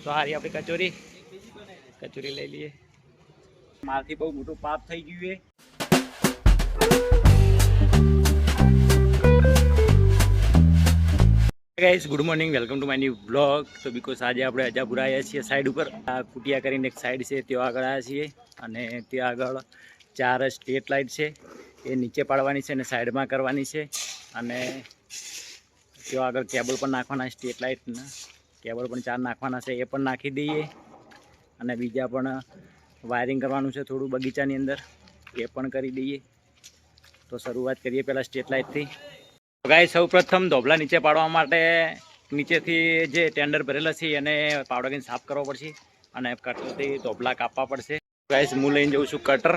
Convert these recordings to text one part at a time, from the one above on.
તો હારી આપણી કચોરી લઈ લઈએ. મારથી બહુ મોટું પાપ થઈ ગયું છે. Guys good morning, welcome to my new blog. તો બીકોઝ આજે આપણે અજાપુરા આવ્યા છીએ સાઈડ ઉપર. આ કુટિયા કરીને એક સાઈડ છે ત્યાં આગળ આવ્યા છીએ. અને ત્યાં આગળ 4 સ્ટ્રીટ લાઇટ છે, એ નીચે પાડવાની છે અને સાઈડમાં કરવાની છે. અને ત્યાં આગળ કેબલ પણ નાખવાના, સ્ટ્રીટ લાઇટના કેબલ પણ 4 નાખવાના છે, એ પણ નાખી દઈએ. અને બીજા પણ વાયરિંગ કરવાનું છે થોડું બગીચાની અંદર, એ પણ કરી દઈએ. તો શરૂઆત કરીએ પહેલાં સ્ટ્રીટ લાઇટથી. ગાય સૌ પ્રથમ ધોબલા નીચે પાડવા માટે નીચેથી જે ટેન્ડર ભરેલા છે એને પાવડાને સાફ કરવો પડશે અને કટરથી ધોબલા કાપવા પડશે. ગાઈસ હું લઈને જઉં છું કટર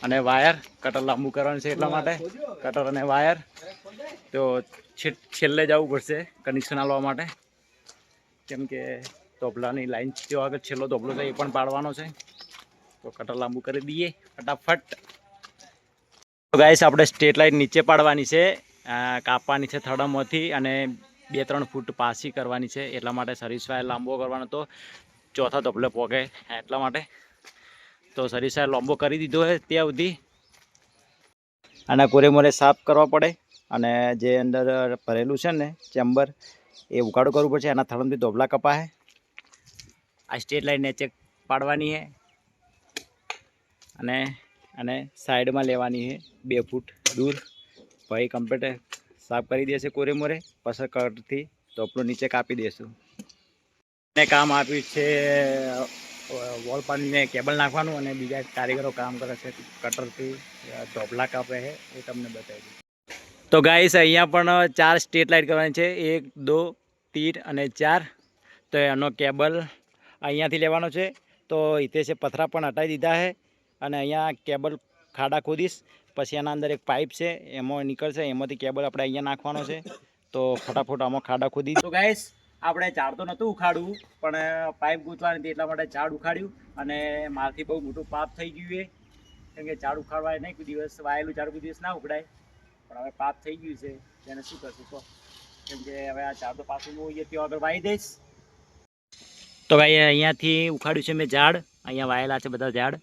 અને વાયર. કટર લાંબુ કરવાનું છે એટલા માટે કટર અને વાયર. તો છેલ્લે જવું પડશે કનેક્શન આવવા માટે, કેમ કે ધોબલાની લાઈન જો આગળ છેલ્લો ધોબલો છે એ પણ પાડવાનો છે. તો કટર લાંબુ કરી દઈએ ફટાફટ. તો ગાઈસ આપણે સ્ટ્રીટ લાઇટ નીચે પાડવાની છે, કાપવાની છે થડમમાંથી અને 2-3 ફૂટ પાછી કરવાની છે. એટલા માટે સર્વિસ વાયર લાંબો કરવાનો તો ચોથા ધોબલે પોકે એટલા માટે. તો સર્વિસ વાયર લાંબો કરી દીધો છે ત્યાં સુધી. આના કોરે મોરે સાફ કરવા પડે અને જે અંદર ભરેલું છે ને ચેમ્બર એ ઉઘાડું કરવું પડશે. એના થડમથી ધોબલા કપાય. આ સ્ટ્રીટ લાઇટ નીચે પાડવાની છે અને સાઈડમાં લેવાની છે 2 ફૂટ દૂર. ભાઈ કમ્પ્યુટર સાફ કરી દેશે કોરે મોરે, પછી કટથી ધોબલો નીચે કાપી દેશું. એને કામ આપ્યું છે વોલ પાડીને કેબલ નાખવાનું અને બીજા કારીગરો કામ કરે છે કટરથી ધોબલા કાપે છે, એ તમને બતાવી દઉં. તો ગાઈસ અહીંયા પણ 4 સ્ટ્રીટ લાઇટ કરવાની છે, 1 2 3 અને 4. તો એનો કેબલ અહીંયાથી લેવાનો છે. તો ઇતે છે પથરા પણ હટાવી દીધા છે અને અહીંયા કેબલ ખાડા ખોદીશ. પછી એના અંદર એક પાઇપ છે એમાં નીકળશે, એમાંથી કેબલ આપણે અહીંયા નાખવાનો છે. તો ફટાફટ આમાં ખાડા ખોદી. તો ગાઈસ આપણે ઝાડ તો નહોતું ઉખાડવું પણ પાઇપ ગૂંથવાની હતી એટલા માટે ઝાડ ઉખાડ્યું. અને મારથી બહુ મોટું પાપ થઈ ગયું છે, કેમ કે ઝાડ ઉખાડવાય નહીં, કોઈ દિવસ વાયેલું ઝાડ કોઈ દિવસ ના ઉખડાય. પણ હવે પાપ થઈ ગયું છે તેને શું કરશું કહો, કેમ કે હવે આ ઝાડ તો પાછું હું ત્યાં આગળ વાવી દઈશ. તો ભાઈ અહીંયાથી ઉખાડ્યું છે મેં ઝાડ, અહીંયા વાયેલા છે બધા ઝાડ.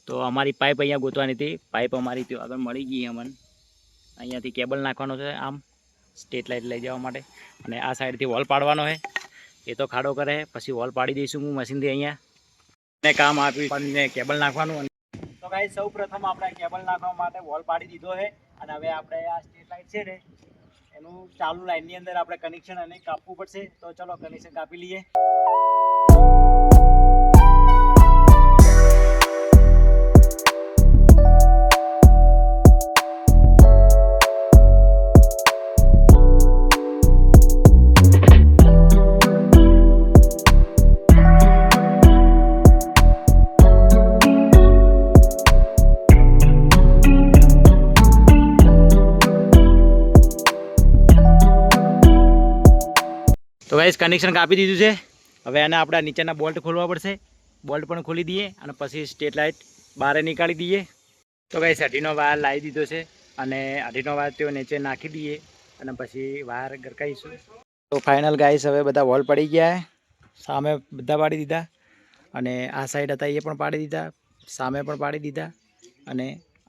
તો અમારી પાઇપ અહીંયા ગોતવાની હતી, પાઇપ અમારી ત્યાં આગળ મળી ગઈ અમને. અહીંયાથી કેબલ નાખવાનો છે આમ સ્ટ્રીટ લાઇટ લઈ જવા માટે. અને આ સાઈડથી વોલ પાડવાનો છે, એ તો ખાડો કરે પછી વોલ પાડી દઈશું હું મશીનથી. અહીંયા કામ આપ્યું ને કેબલ નાખવાનું. તો ગાઈસ સૌ પ્રથમ આપણે કેબલ નાખવા માટે વોલ પાડી દીધો છે. અને હવે આપણે આ સ્ટ્રીટ લાઇટ છે ને એનું ચાલુ લાઇનની અંદર આપણે કનેક્શન અને કાપવું પડશે. તો ચલો કનેક્શન કાપી લઈએ. તો ગાઈસ કનેક્શન કાપી દીધું છે. હવે એને આપણે નીચેના બોલ્ટ ખોલવા પડશે. બોલ્ટ પણ ખોલી દઈએ અને પછી સ્ટ્રીટ લાઇટ બહાર નીકાળી દઈએ. તો ગાઈસ અઢીનો વાયર લાવી દીધો છે અને અઢીનો વાયર તેઓ નીચે નાખી દઈએ અને પછી વાયર ગરકાઈશું. તો ફાઇનલ ગાઈસ હવે બધા વોલ પડી ગયા છે. સામે બધા પાડી દીધા અને આ સાઈડ હતા એ પણ પાડી દીધા, સામે પણ પાડી દીધા અને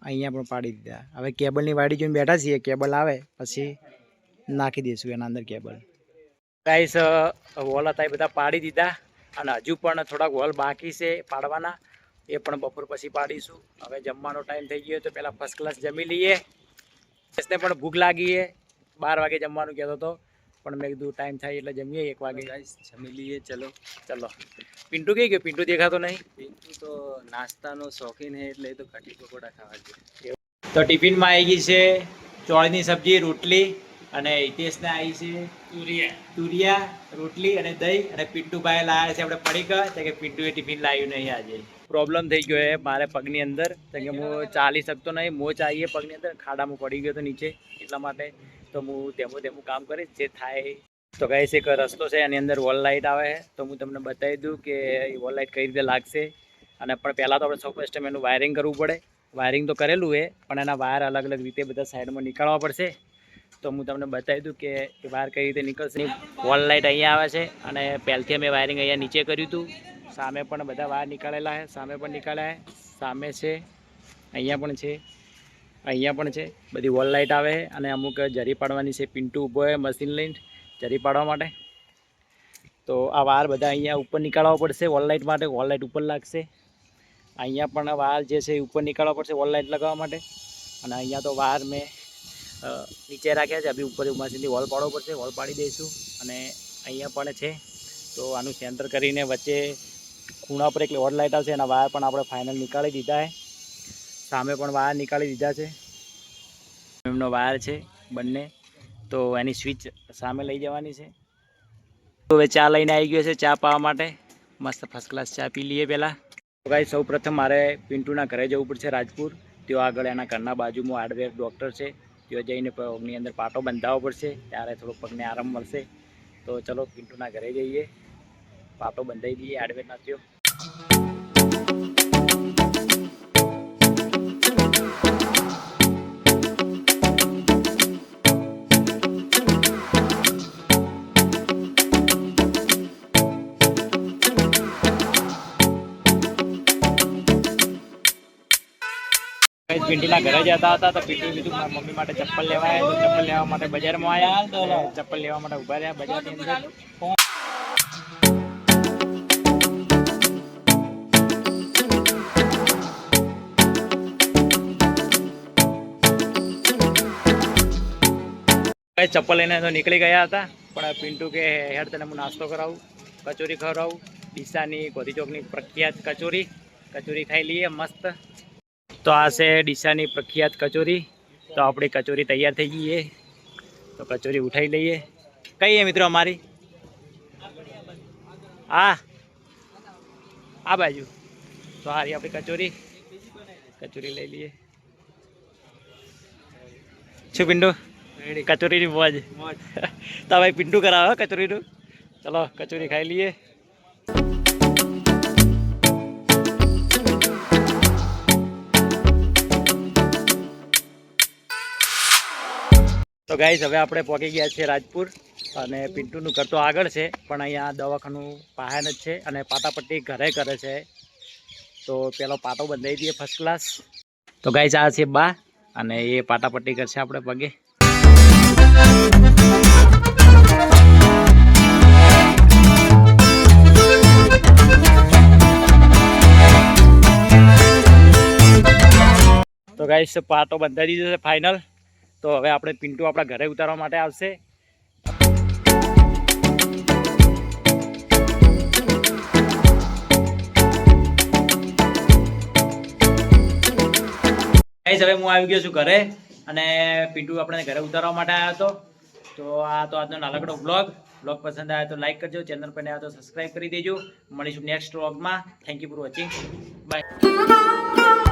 અહીંયા પણ પાડી દીધા. હવે કેબલની વાડી જોઈને બેઠા છીએ, કેબલ આવે પછી નાખી દઈશું એના અંદર કેબલ. ગાઈસ વોલ હતા એ બધા પાડી દીધા અને હજુ પણ થોડાક વોલ બાકી છે પાડવાના, એ પણ બપોર પછી પાડીશું. હવે જમવાનો ટાઈમ થઈ ગયો તો પહેલાં ફર્સ્ટ ક્લાસ જમી લઈએ. ને પણ ભૂખ લાગી છે, 12 વાગે જમવાનું કહેતો હતો પણ મેં કીધું ટાઈમ થાય એટલે જમીએ 1 વાગે. ગાઈસ જમી લઈએ. ચલો પિન્ટુ કઈ ગયો? પિન્ટુ દેખાતો નહીં. પિન્ટુ તો નાસ્તાનો શોખીન છે એટલે તો કઢી પકોડા ખાવા જોઈએ. તો ટિફિનમાં આવી ગઈ છે ચોળીની સબ્જી, રોટલી અને હિતેશને આવી છે તુરિયા રોટલી અને દહીં. અને પિન્ટુભાઈ લાવ્યા છે આપણે પડીકા, કે પિન્ટુએ ટિફિન લાવ્યું નહીં આજે. પ્રોબ્લેમ થઈ ગયો છે મારે પગની અંદર, કેમ કે હું ચાલી શકતો નહીં, મોચ આવીએ પગની અંદર, ખાડામાં પડી ગયો હતો નીચે. એટલા માટે તો હું તેવું કામ કરીશ જે થાય. તો ગાઈસ એક રસ્તો છે એની અંદર વોલ લાઇટ આવે છે, તો હું તમને બતાવી દઉં કે એ વોલ લાઇટ કઈ રીતે લાગશે. અને પણ પહેલાં તો આપણે સૌ ફર્સ્ટ એનું વાયરિંગ કરવું પડે. વાયરિંગ તો કરેલું છે પણ એના વાયર અલગ અલગ રીતે બધા સાઈડમાં નીકાળવા પડશે. તો હું તમને બતાવી દઉં કે બહાર કઈ રીતે નીકળશે. વોલ લાઇટ અહીંયા આવે છે અને પહેલથી અમે વાયરિંગ અહીંયા નીચે કર્યું હતું. સામે પણ બધા વાર નીકાળેલા છે, સામે પણ નીકાળ્યા છે, સામે છે, અહીંયા પણ છે, અહીંયા પણ છે. બધી વોલ લાઇટ આવે અને અમુક જરી પાડવાની છે. પિન્ટુ ઊભો હોય મશીન લઈને જરી પાડવા માટે. તો આ વાર બધા અહીંયા ઉપર નીકાળવા પડશે વોલ લાઇટ માટે. વોલ લાઇટ ઉપર લાગશે. અહીંયા પણ વાર જે છે એ ઉપર નીકાળવા પડશે વોલ લાઇટ લગાવવા માટે. અને અહીંયા તો વાર મેં નીચે રાખ્યા છે. અભી ઉપર મશીનથી વોલ પાડવો પડશે. વોલ પાડી દઈશું. અને અહીંયા પણ છે. તો આનું સેન્ટર કરીને વચ્ચે ખૂણા પર એક વોલ લાઇટ આવશે. એના વાયર પણ આપણે ફાઇનલ નીકાળી દીધા છે. સામે પણ વાયર નીકાળી દીધા છે. એમનો વાયર છે બંને. તો એની સ્વિચ સામે લઈ જવાની છે. તો હવે ચા લઈને આવી ગયો છે ચા પાવા માટે. મસ્ત ફર્સ્ટ ક્લાસ ચા પી લઈએ પહેલાં. તો ગાઈસ સૌ પ્રથમ મારે પિન્ટુના ઘરે જવું પડશે રાજપુર. ત્યાં આગળ એના ઘરના બાજુમાં હાર્ડવેર ડૉક્ટર છે. ત્યાં જઈને પગની અંદર પાટો બંધાવવો પડશે. ત્યારે થોડો પગને આરામ મળશે. તો ચલો પિન્ટુના ઘરે જઈએ, પાટો બંધાવી દઈએ હાર્ડવેરના ત્યાં. પિન્ટુના ઘરે જતા હતા તો પિન્ટુ કીધું મારા મમ્મી માટે ચપ્પલ લેવા આવ્યા. તો ચપ્પલ લેવા માટે બજારમાં આવ્યા. ચપ્પલ લેવા માટે ઉભા રહ્યા બજારની અંદર. ચપ્પલ લઈને તો નીકળી ગયા હતા. પણ પિન્ટુ કે હેડ તને હું નાસ્તો કરાવું, કચોરી ખવડાવું. ડીસાની ગોધી ચોકની પ્રખ્યાત કચોરી ખાઈ લઈએ મસ્ત. તો આ છે ડીસાની પ્રખ્યાત કચોરી. તો આપણી કચોરી તૈયાર થઈ ગઈ છે. તો કચોરી ઉઠાવી લઈએ. કઈ છે મિત્રો અમારી? આ બાજુ. તો હારી આપણી કચોરી લઈ લઈએ. શું પિન્ટુ કચોરીની મોજ? તો ભાઈ પિન્ટુ કરાવે કચોરીનું. ચલો કચોરી ખાઈ લઈએ. તો ગાઈસ હવે આપણે પહોંચી ગયા છીએ રાજપુર. અને પિન્ટુનું ઘર તો આગળ છે પણ અહીંયા દવાખાનું પાહેન જ છે. અને પાટાપટ્ટી ઘરે કરે છે. તો પેલો પાટો બંધાવી દઈએ ફર્સ્ટ ક્લાસ. તો ગાઈસ આ છે બા અને એ પાટાપટ્ટી કરશે આપણે પગે. તો ગાઈસ પાટો બંધાવી દીધો છે ફાઇનલ. તો હવે આપણે પિન્ટુ આપણા ઘરે ઉતારવા માટે આવશે. હવે હું આવી ગયો છું ઘરે અને પિન્ટુ આપણે ઘરે ઉતારવા માટે આવ્યો હતો. તો આ તો આજનો નાનકડો બ્લોગ પસંદ આવ્યો તો લાઈક કરજો. ચેનલ પર આવ્યો તો સબસ્ક્રાઈબ કરી દેજો. મળીશું નેક્સ્ટ વ્લોગમાં. Thank you for watching. By.